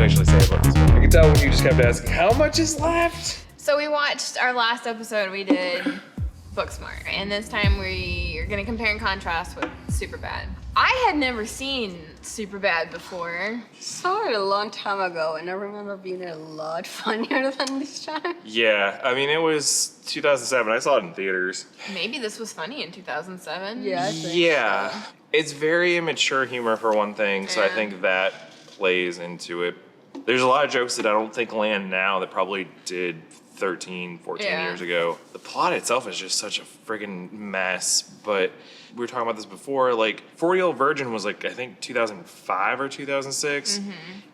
to actually say about this one. I can tell when you just kept asking, how much is left? So we watched our last episode, we did Booksmart, and this time we are gonna compare and contrast with Superbad. I had never seen Superbad before. Saw it a long time ago, and I remember being a lot funnier than this time. Yeah, I mean, it was 2007. I saw it in theaters. Maybe this was funny in 2007. Yeah, I think Yeah. so. It's very immature humor for one thing, so I Yeah. think that plays into it. There's a lot of jokes that I don't think land now that probably did 13, 14 Yeah. years ago. The plot itself is just such a friggin' mess, but we were talking about this before, like 40-Year-Old Virgin was like, I think 2005 or 2006,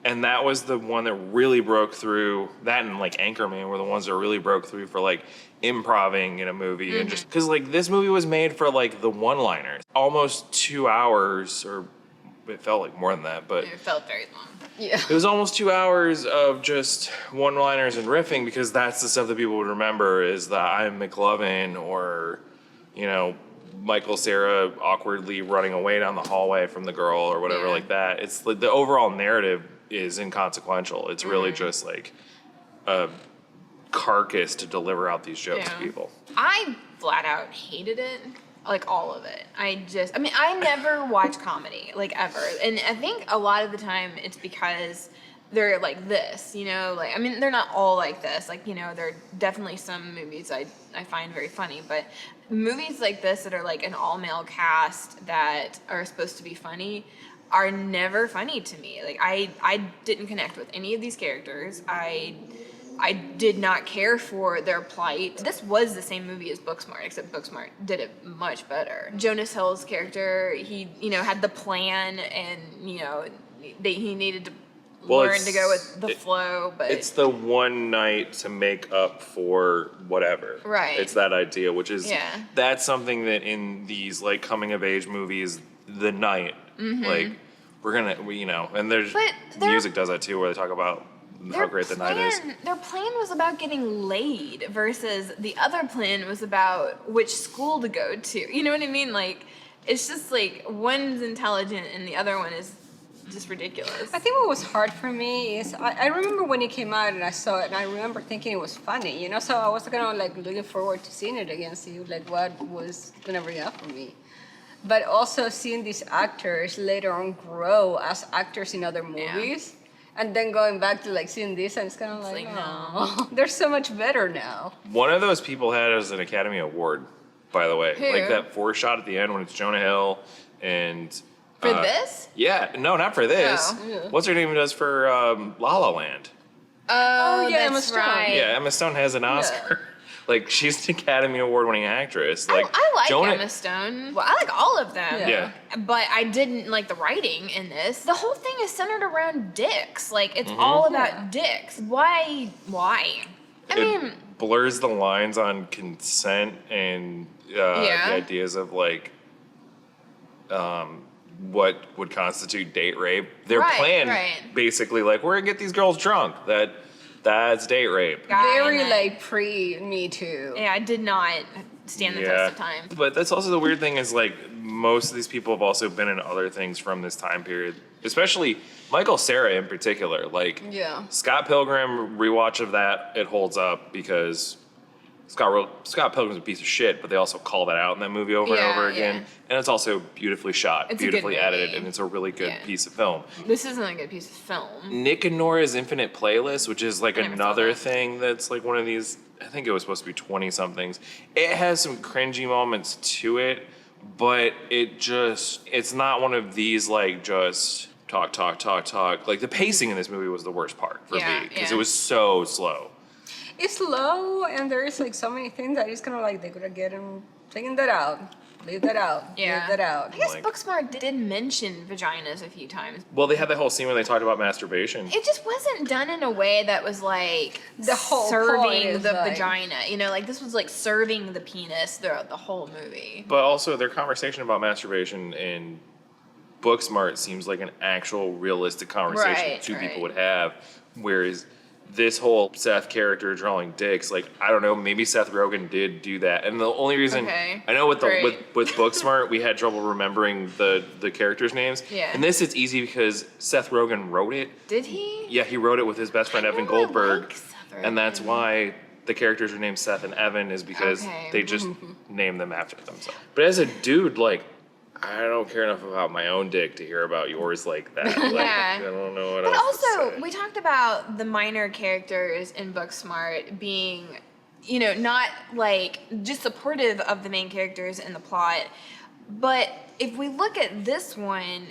and that was the one that really broke through. That and like Anchorman were the ones that really broke through for like improving in a movie, and just because like this movie was made for like the one-liners. Almost 2 hours, or it felt like more than that, but It felt very long. Yeah. it was almost 2 hours of just one-liners and riffing, because that's the stuff that people would remember is the I'm McLovin, or, you know, Michael Cera awkwardly running away down the hallway from the girl or whatever Yeah. like that. It's like the overall narrative is inconsequential. It's really just like a carcass to deliver out these jokes to Yeah. people. I flat out hated it. Like all of it. I never watch comedy, like ever. And I think a lot of the time it's because they're like this, you know, like, I mean, they're not all like this. Like, you know, there are definitely some movies I find very funny, but movies like this that are like an all-male cast that are supposed to be funny are never funny to me. Like, I didn't connect with any of these characters. I did not care for their plight. This was the same movie as Booksmart, except Booksmart did it much better. Jonas Hill's character, he, you know, had the plan, and, you know, he needed to learn to go with the flow, but it's the one night to make up for whatever. Right. It's that idea, which is Yeah. that's something that in these like coming of age movies, the night, like you know, and there's But their- music does that too, where they talk about how great the night is. Their plan was about getting laid versus the other plan was about which school to go to. You know what I mean? Like, it's just like one's intelligent and the other one is just ridiculous. I think what was hard for me is I remember when it came out and I saw it, and I remember thinking it was funny, you know, so I was kind of like looking forward to seeing it again, see like what was gonna bring up for me. But also seeing these actors later on grow as actors in other movies, and then going back to like seeing this, and it's kind of like, no, they're so much better now. One of those people had as an Academy Award, by the way. Who? Like that force shot at the end when it's Jonah Hill and For this? yeah, no, not for this. Oh. Yeah. What's her name does for La La Land? Oh, yeah, Emma that's Stone. right. Yeah, Emma Stone has an Oscar. Like, she's an Academy Award-winning actress. Like, I like Jonah, Emma Stone. Well, I like all of them. Yeah. But I didn't like the writing in this. The whole thing is centered around dicks. Like, it's all about dicks. Why? I mean, it blurs the lines on consent and the ideas of like what would constitute date rape. Their Right, plan right. basically like, we're gonna get these girls drunk. That's date rape. Very and like pre-Me Too. yeah, I did not stand the test of time. But that's also the weird thing is like most of these people have also been in other things from this time period, especially Michael Cera in particular. Like Scott Pilgrim, rewatch of that, it holds up because Scott Pilgrim's a piece of shit, but they also call that out in that movie over and Yeah, over again. yeah. And it's also beautifully shot, It's a good beautifully edited, movie. and it's a really good Yeah. piece of film. This isn't a good piece of film. Nick and Nora's Infinite Playlist, which is like I never saw another that. thing that's like one of these, I think it was supposed to be 20-somethings. It has some cringy moments to it, but it's not one of these like just talk. Like the pacing in this movie was the worst part for Yeah, me, because yeah. it was so slow. It's low, and there is like so many things that it's kind of like they could have taken that out, leave that out, leave that out. I guess Like- Booksmart did mention vaginas a few times. Well, they had that whole scene where they talked about masturbation. It just wasn't done in a way that was like The whole point serving is, the like- vagina. You know, like this was like serving the penis throughout the whole movie. But also their conversation about masturbation in Booksmart seems like an actual realistic conversation Right, two people right. would have, whereas this whole Seth character drawing dicks, like, I don't know, maybe Seth Rogen did do that. And the only reason I know with Booksmart, we had trouble remembering the characters' names. Yeah. And this, it's easy because Seth Rogen wrote it. Did he? Yeah, he wrote it with his best friend Evan Goldberg. Like Seth Rogen. And that's why the characters are named Seth and Evan, is because they just named them after themselves. But as a dude, like, I don't care enough about my own dick to hear about yours like that. Like, Yeah. I don't know what But else to also, say. we talked about the minor characters in Booksmart being, you know, not like just supportive of the main characters in the plot. But if we look at this one,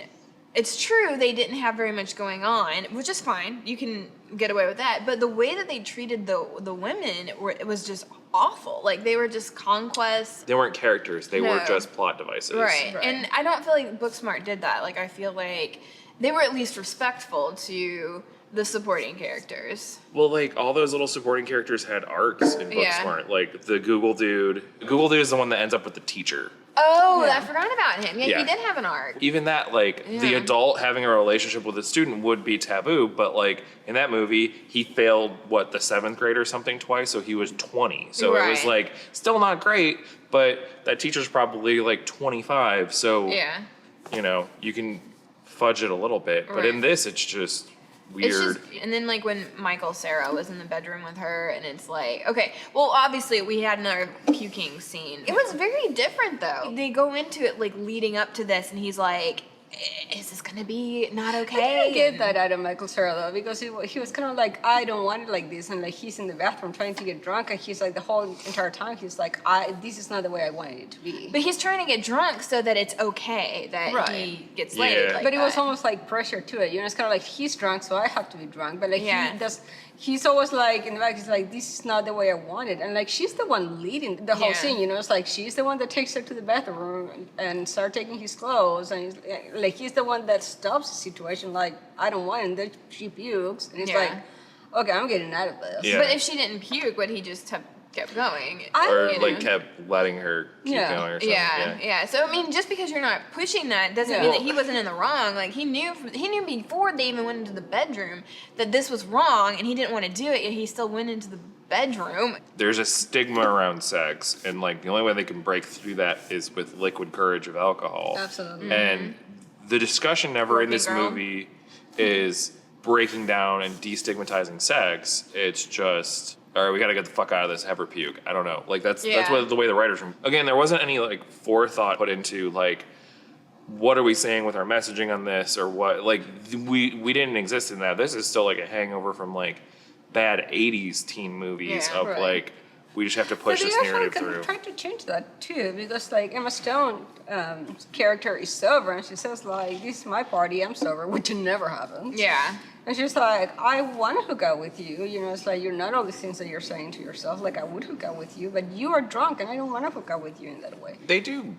it's true they didn't have very much going on, which is fine. You can get away with that. But the way that they treated the women it was just awful. Like, they were just conquests. They weren't characters. They were No. just plot devices. Right. And I don't feel like Booksmart did that. Like, I feel like they were at least respectful to the supporting characters. Well, like, all those little supporting characters had arcs in Yeah. Booksmart. Like, the Google dude. Google dude is the one that ends up with the teacher. Oh, Yeah. I forgot about him. Yeah, Yeah. he did have an arc. Even that, like, the Yeah. adult having a relationship with a student would be taboo, but, like, in that movie, he failed, the 7th grade or something twice, so he was 20. So it was, Right. like, still not great, but that teacher's probably, like, 25, so, Yeah. you know, you can fudge it a little bit. But in Right. this, it's just weird. It's just, and then like when Michael Cera was in the bedroom with her, and it's like, okay, well, obviously we had another puking scene. It was very different though. They go into it like leading up to this, and he's like, is this gonna be not okay? I didn't get that out of Michael Cera though, because he was kind of like, I don't want it like this, and like he's in the bathroom trying to get drunk, and he's like the whole entire time he's like, this is not the way I wanted it to be. But he's trying to get drunk so that it's okay that Right. he gets laid. Yeah. Like But it was that. almost like pressure to it, you know. It's kind of like he's drunk, so I have to be drunk. But like Yeah. he's always like in the back. He's like, this is not the way I want it, and like she's the one leading the whole Yeah. scene, you know. It's like she's the one that takes her to the bathroom and start taking his clothes, and he's the one that stops the situation. Like, I don't want it. And then she pukes, and it's Yeah. like, okay, I'm getting out of this. Yeah. But if she didn't puke, would he just have kept going? Or, You like, know? kept letting her keep Yeah. going or something. Yeah. So I mean, just because you're not pushing that doesn't Yeah. mean that he wasn't in the wrong. Like he knew before they even went into the bedroom that this was wrong, and he didn't want to do it. Yet he still went into the bedroom. There's a stigma around sex, and, like, the only way they can break through that is with liquid courage of alcohol. Absolutely. And the discussion never in Working this girl. movie is breaking down and destigmatizing sex. It's just, all right, we got to get the fuck out of this. Have her puke. I don't know. Like, that's Yeah. what the way the writers. Again, there wasn't any, like, forethought put into, like, what are we saying with our messaging on this, or what? Like, we didn't exist in that. This is still like a hangover from, like, bad 80s teen movies Yeah. of Right. like, we just have to push But this they actually narrative kind through. of tried to change that too, because like Emma Stone character is sober, and she says like, "This is my party, I'm sober," which never happens. Yeah. And she's like, "I want to hook up with you." You know, it's like you're not all these things that you're saying to yourself. Like, I would hook up with you, but you are drunk, and I don't want to hook up with you in that way. They do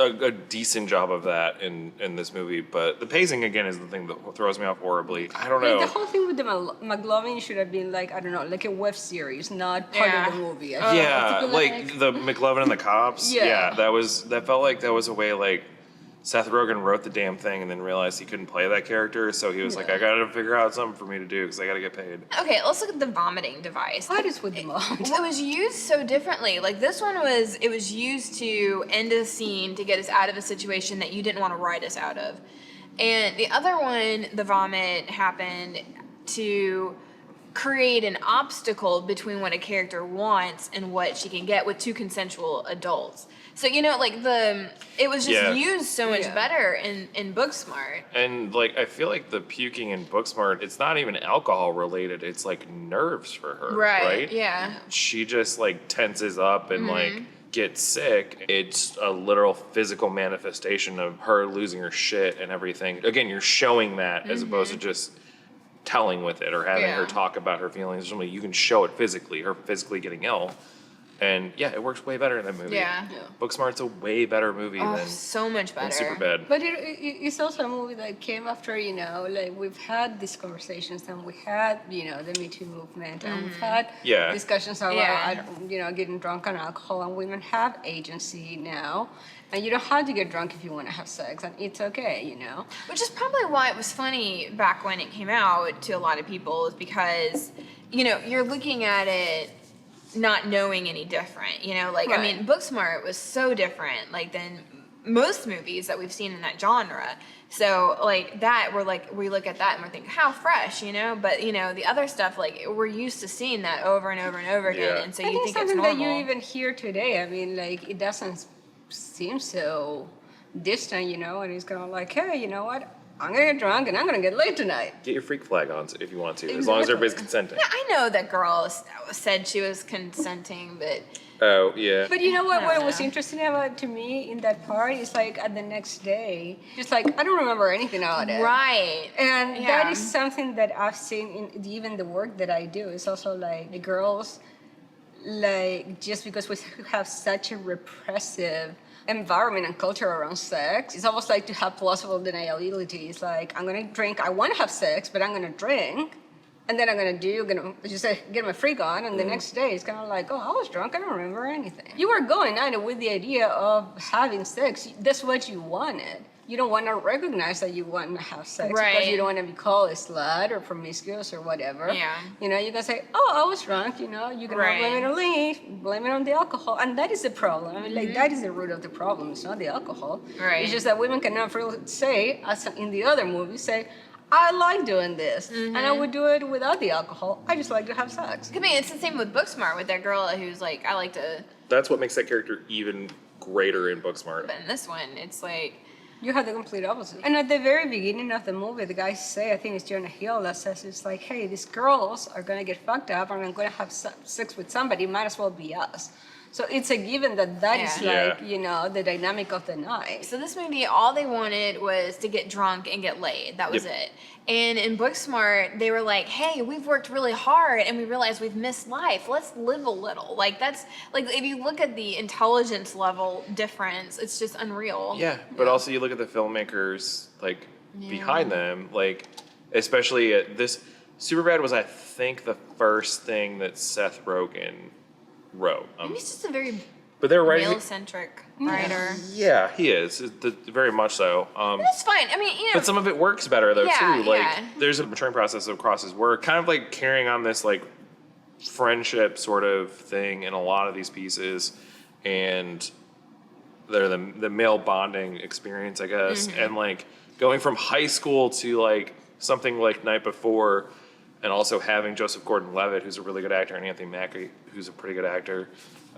a decent job of that in this movie, but the pacing again is the thing that throws me off horribly. I don't Like, know. the whole thing with the McLovin should have been like, I don't know, like a web series, not part Yeah. of the movie. Yeah, I feel like the McLovin and the cops. Yeah. That felt like that was a way, like, Seth Rogen wrote the damn thing and then realized he couldn't play that character, so he was like, Yeah. I gotta figure out something for me to do because I gotta get paid. Okay, let's look at the vomiting device. What is with the mom? It was used so differently. Like this one was used to end a scene to get us out of a situation that you didn't want to write us out of. And the other one, the vomit happened to create an obstacle between what a character wants and what she can get with two consensual adults. So, you know, like it was just Yeah. used so much Yeah. better in Booksmart. And, like, I feel like the puking in Booksmart, it's not even alcohol related, it's like nerves for her, right? Yeah. She just, like, tenses up and like gets sick. It's a literal physical manifestation of her losing her shit and everything. Again, you're showing that as opposed to just telling with it or having her Yeah. talk about her feelings or something. You can show it physically, her physically getting ill. And yeah, it works way better in that movie. Yeah. Booksmart's a way better movie Oh, than so much better. Superbad. But it's also a movie that came after, you know, like we've had these conversations, and we had, you know, the Me Too movement, and we've had Yeah. discussions about, Yeah. you know, getting drunk on alcohol, and women have agency now, and you don't have to get drunk if you want to have sex, and it's okay, you know. Which is probably why it was funny back when it came out to a lot of people, is because, you're looking at it not knowing any different, like, I Right. mean, Booksmart was so different, like, than most movies that we've seen in that genre. So, like, that, we look at that and we're thinking, how fresh, but, the other stuff, like, we're used to seeing that over and over and over again, Yeah. and so I you think think it's something normal. that you even hear today. I mean, like, it doesn't seem so distant, and it's kind of like, hey, you know what? I'm gonna get drunk and I'm gonna get laid tonight. Get your freak flag on if you want to, as long as Exactly. everybody's consenting. Yeah, I know that girl said she was consenting, but Oh, yeah. But you know what? I What don't was know. interesting about to me in that part is like at the next day, just like I don't remember anything about it. right. And Yeah. that is something that I've seen in even the work that I do. It's also like the girls, like just because we have such a repressive environment and culture around sex, it's almost like to have plausible deniability. It's like I'm gonna drink, I want to have sex, but I'm gonna drink, and then I'm gonna just get my freak on, and the next day it's kind of like, oh, I was drunk, I don't remember anything. You were going on it with the idea of having sex. That's what you wanted. You don't want to recognize that you want to have sex because Right. you don't want to be called a slut or promiscuous or whatever. Yeah. You can say, oh, I was drunk, you can Right. blame it on me, blame it on the alcohol. And that is the problem. I mean, like, that is the root of the problem. It's not the alcohol. Right. It's just that women cannot really say, as in the other movies, say, I like doing this. And I would do it without the alcohol. I just like to have sex. I mean, it's the same with Booksmart with that girl who's like, I like to, That's what makes that character even greater in Booksmart. but in this one, it's like, You have the complete opposite. And at the very beginning of the movie, the guys say, I think it's Jonah Hill that says, it's like, hey, these girls are going to get fucked up and I'm going to have sex with somebody. Might as well be us. So it's a given that is Yeah. like, the dynamic of the night. so this movie, all they wanted was to get drunk and get laid. That was Yep. it. And in Booksmart, they were like, hey, we've worked really hard and we realize we've missed life. Let's live a little. Like, that's, like, if you look at the intelligence level difference, it's just unreal. Yeah, but also you look at the filmmakers, like, behind them, like, especially at this, Superbad was, I think, the first thing that Seth Rogen wrote. Maybe he's just a very But they were writing. male-centric writer. Yeah, he is. Very much so. That's fine. I mean, But some of it works better though Yeah, too. Like yeah. there's a maturing process across his work, kind of like carrying on this like friendship sort of thing in a lot of these pieces, and they're the male bonding experience, I guess, Mm-hmm. and like going from high school to like something like Night Before, and also having Joseph Gordon-Levitt, who's a really good actor, and Anthony Mackie, who's a pretty good actor,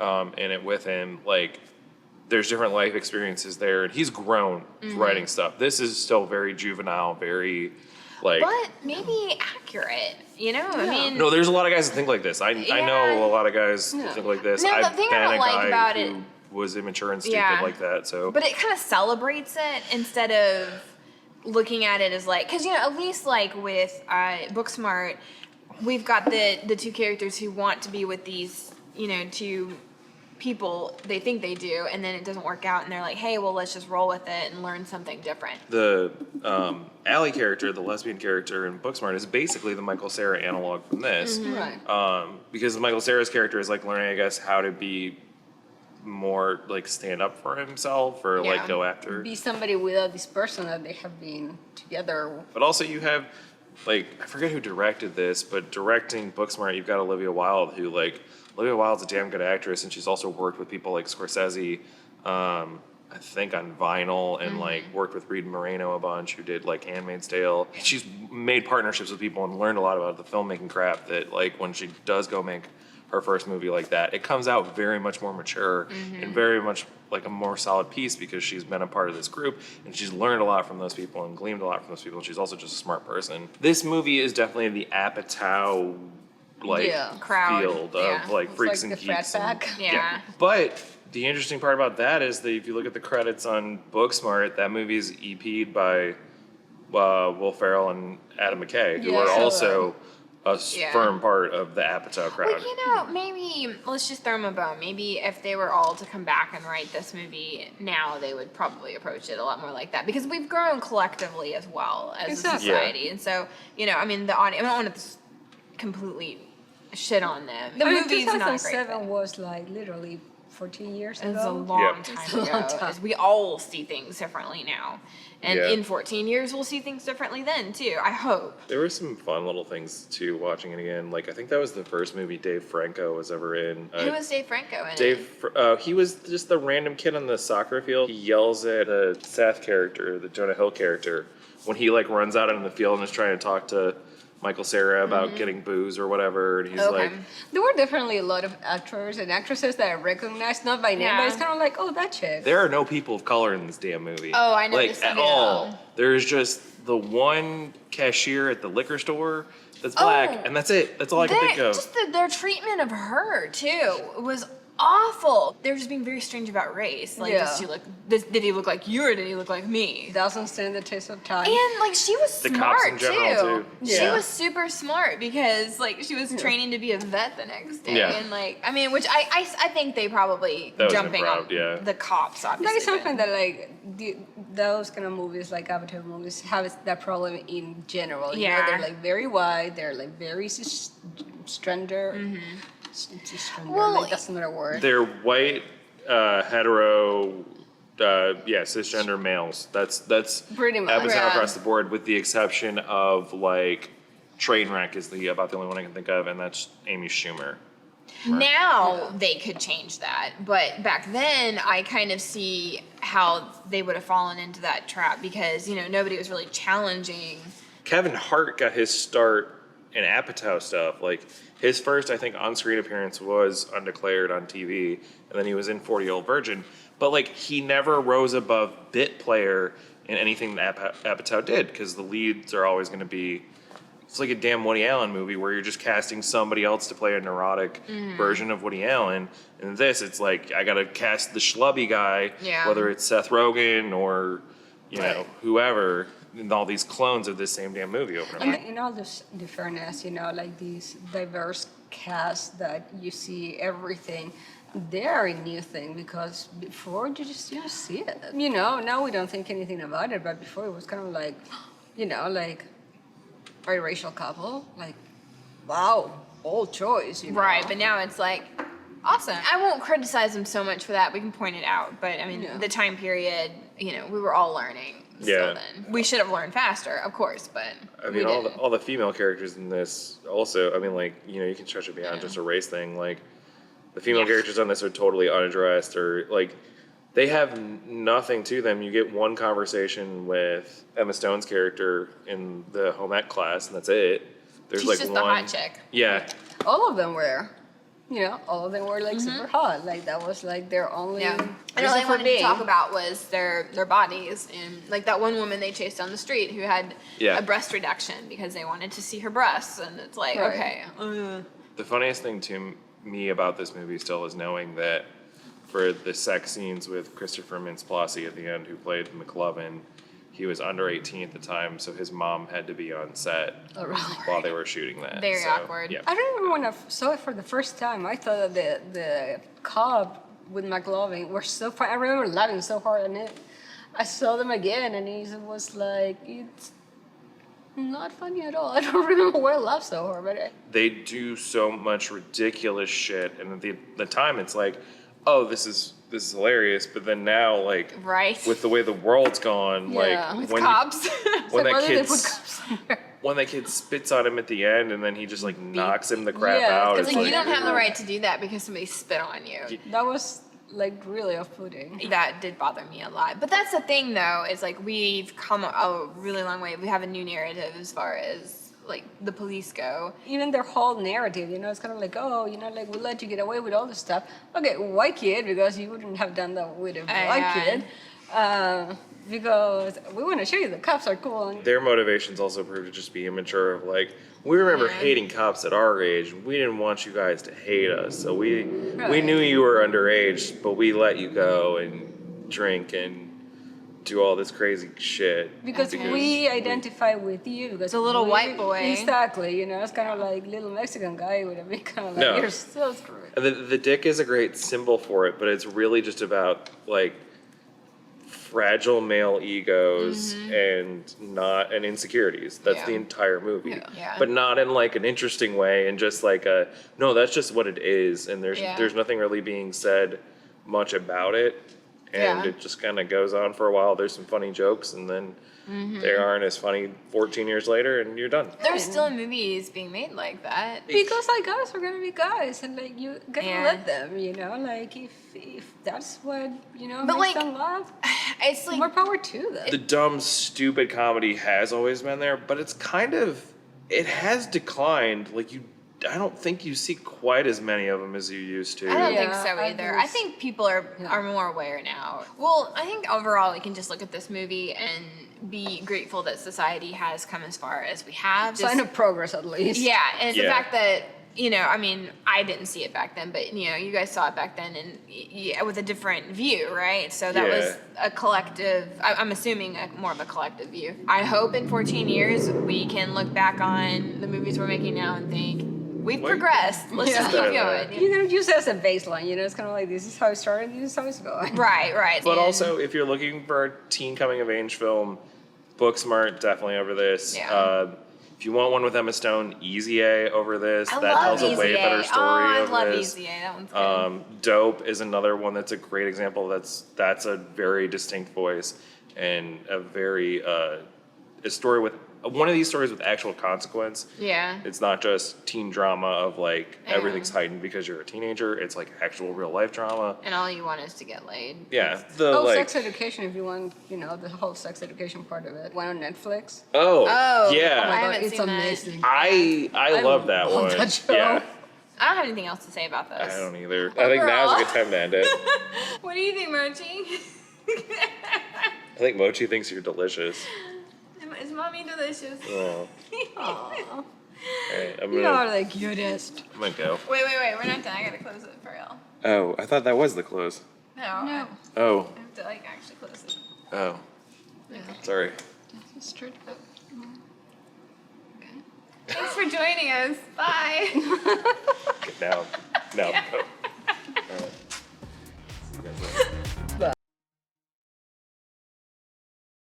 in it with him, like. There's different life experiences there, and he's grown Mm-hmm. writing stuff. This is still very juvenile, very like. but maybe accurate, I mean, No, there's a lot of guys that think like this. I Yeah. know a lot of guys that think like this. No, the I've thing I been don't a like guy about who it- was immature and stupid Yeah. like that. So, but it kind of celebrates it instead of looking at it as like, because at least like with Booksmart, we've got the two characters who want to be with these two people they think they do, and then it doesn't work out, and they're like, hey, well, let's just roll with it and learn something different. the Allie character, the lesbian character in Booksmart, is basically the Michael Cera analog from this. Mm-hmm. Right. Because Michael Cera's character is like learning, I guess, how to be more like stand up for himself or like Yeah. go after. Be somebody without this person that they have been together. But also you have, like, I forget who directed this, but directing Booksmart, you've got Olivia Wilde, who, like, Olivia Wilde's a damn good actress, and she's also worked with people like Scorsese, I think on Vinyl, and, like, worked with Reed Moreno a bunch, who did, like, Handmaid's Tale. She's made partnerships with people and learned a lot about the filmmaking crap that, like, when she does go make her first movie like that, it comes out very much more mature and very much like a more solid piece because she's been a part of this group and she's learned a lot from those people and gleaned a lot from those people. And she's also just a smart person. This movie is definitely the Apatow like Yeah. Crowd, field of yeah. like It's freaks like and the frat geeks. And, pack. Yeah. But the interesting part about that is that if you look at the credits on Booksmart, that movie is EP'd by Will Ferrell and Adam McKay, who Yeah, are I saw also a Yeah. firm part of the Apatow crowd. Well, maybe let's just throw them a bone. Maybe if they were all to come back and write this movie now, they would probably approach it a lot more like that because we've grown collectively as well as Exactly. a society, and so I mean, the audience. I don't want to completely shit on them. The movie's not a great 2007 fit. was like literally 14 years It's ago. a long Yeah. time It's a ago. long time. 'Cause we all see things differently now. And Yeah. in 14 years, we'll see things differently then, too. I hope. There were some fun little things too watching it again. Like I think that was the first movie Dave Franco was ever in. Who was Dave Franco in it? He was just the random kid on the soccer field. He yells at the Seth character, the Jonah Hill character, when he like runs out into the field and is trying to talk to Michael Cera about getting booze or whatever, and he's Okay. like, There were definitely a lot of actors and actresses that I recognized, not by name, Yeah. but it's kind of like, oh, that chick. there are no people of color in this damn movie. Oh, I Like noticed at that. all. There's just the one cashier at the liquor store that's black, Oh. and that's it. That's all I can think of. Just their treatment of her, too, was awful. They were just being very strange about race. Like, Yeah. did he look like you or did he look like me? Doesn't stand the test of time. And like she was The smart cops in general, too. She Yeah. was super smart because like she was training to be a vet the next day, Yeah. and like I mean, which I think they probably That was jumping improv, on yeah. the cops obviously. That is something but- that those kind of movies, like Avatar movies, have that problem in general. You know, Yeah. they're like very wide. They're like very cisgender. Cisgender, Well, like that's not a word. They're white, hetero, cisgender males. That's Pretty much. episode Yeah. across the board, with the exception of like Trainwreck is about the only one I can think of, and that's Amy Schumer. Now they could change that, but back then I kind of see how they would have fallen into that trap because nobody was really challenging. Kevin Hart got his start in Apatow stuff. Like his first, I think, on-screen appearance was Undeclared on TV, and then he was in 40-Year-Old Virgin. But like he never rose above bit player in anything that Apatow did, because the leads are always going to be. It's like a damn Woody Allen movie where you're just casting somebody else to play a neurotic version of Woody Allen. In this, it's like I gotta cast the schlubby guy, Yeah. whether it's Seth Rogen or Right. whoever, and all these clones of this same damn movie over and over. And in all this, the fairness, like these diverse casts that you see everything, they're a new thing because before you just see it. Now we don't think anything about it, but before it was kind of like, like biracial couple, like, wow, bold choice. Right, but now it's like awesome. I won't criticize them so much for that. We can point it out, but I mean, Yeah. the time period, we were all learning. Still Yeah. then we should have learned faster, of course, but I we mean, all didn't. the female characters in this also. I mean, like you can stretch it beyond just a race thing. Like the female Yeah. characters on this are totally unaddressed, or like they have nothing to them. You get one conversation with Emma Stone's character in the home ec class, and that's it. There's She's like just one. the hot chick. All Yeah, of them were. All of them were like super hot. Like that was like their only Yeah, reason and all they for wanted to being. talk about was their bodies, and like that one woman they chased down the street who had Yeah. a breast reduction because they wanted to see her breasts, and it's like Right. okay, the funniest thing to me about this movie still is knowing that for the sex scenes with Christopher Mintz-Plasse at the end, who played McLovin, he was under 18 at the time, so his mom had to be on set Oh, really? while they were shooting that. Very So, awkward. Yeah. I remember when I saw it for the first time, I thought that the cop with McLovin were so fun. I remember laughing so hard, and I saw them again, and it was like, it's not funny at all. I don't remember why I laughed so hard, but They do so much ridiculous shit, and at the time it's like, oh, this is hilarious, but then now, like, right? with the way the world's gone, Yeah. like With when cops. when why that did they kid put cops somewhere? when that kid spits on him at the end, and then he just like knocks him the crap Yeah, out. because It's Like, like, you don't have the right to do that because somebody spit on you. That was like really off-putting. That did bother me a lot. But that's the thing, though, is like we've come a really long way. We have a new narrative as far as like the police go. Even their whole narrative, it's kind of like, oh, like we let you get away with all this stuff. Okay, white kid, because you wouldn't have done that with a black kid. Because we want to show you the cops are cool. And their motivations also prove to just be immature. Of like, we remember hating cops at our age. We didn't want you guys to hate us, so we Right. knew you were underage, but we let you go and drink and do all this crazy shit because we identify with you because The little white boy. Exactly, it's kind of like little Mexican guy would have been kind of like, No. you're so screwed. The dick is a great symbol for it, but it's really just about like fragile male egos and insecurities. That's the Yeah. entire movie. Yeah. But not in like an interesting way, and just like no, that's just what it is, and Yeah. there's nothing really being said much about it, and Yeah. it just kind of goes on for a while. There's some funny jokes, and then they aren't as funny 14 years later, and you're done. There's still movies being made like that. Because like guys are gonna be guys, and like you gotta Yeah. let them, you know. Like if that's what But, makes like, them laugh, It's like more power to them. The dumb, stupid comedy has always been there, but it's kind of, it has declined. Like I don't think you see quite as many of them as you used to. I don't think Yeah, so I either. think I think people are more aware now. Well, I think overall we can just look at this movie and be grateful that society has come as far as we have. Sign of progress, at least. Yeah, and it's the Yeah. fact that, you know, I mean, I didn't see it back then, but, you know, you guys saw it back then and with a different view, right? So that Yeah. was a collective, I'm assuming more of a collective view. I hope in 14 years we can look back on the movies we're making now and think, we've Wait. progressed. Let's just keep Yeah. going. You're gonna use it as a baseline, you know. It's kind of like this is how it started, this is how it's going. Right. But And- also, if you're looking for a teen coming of age film, Booksmart definitely over this. Yeah. If you want one with Emma Stone, Easy A over this. I That love tells a way Easy better A. story I of love this. Easy A. That one's good. Dope is another one that's a great example. That's a very distinct voice and a very a story with one of these stories with actual consequence. Yeah. It's not just teen drama of like Yeah. everything's heightened because you're a teenager. It's like actual real life drama. And all you want is to get laid. Yeah, the Oh, like. sex education, if you want, you know, the whole sex education part of it. One on Netflix. Oh, Oh, yeah. I God, haven't it's seen that. amazing. I love that love one. that show. Yeah, I don't have anything else to say about this. I don't either. I think now's a good time to end it. What do you think, Mochi? I think Mochi thinks you're delicious. Is mommy delicious? Oh, Aww. all right, I'm You gonna are the cutest. go. Wait, we're not done. I gotta close it for real. Oh, I thought that was the close. No, I Oh, have to like actually close it. oh, sorry. Straight up. Thanks for joining us. Bye. Now,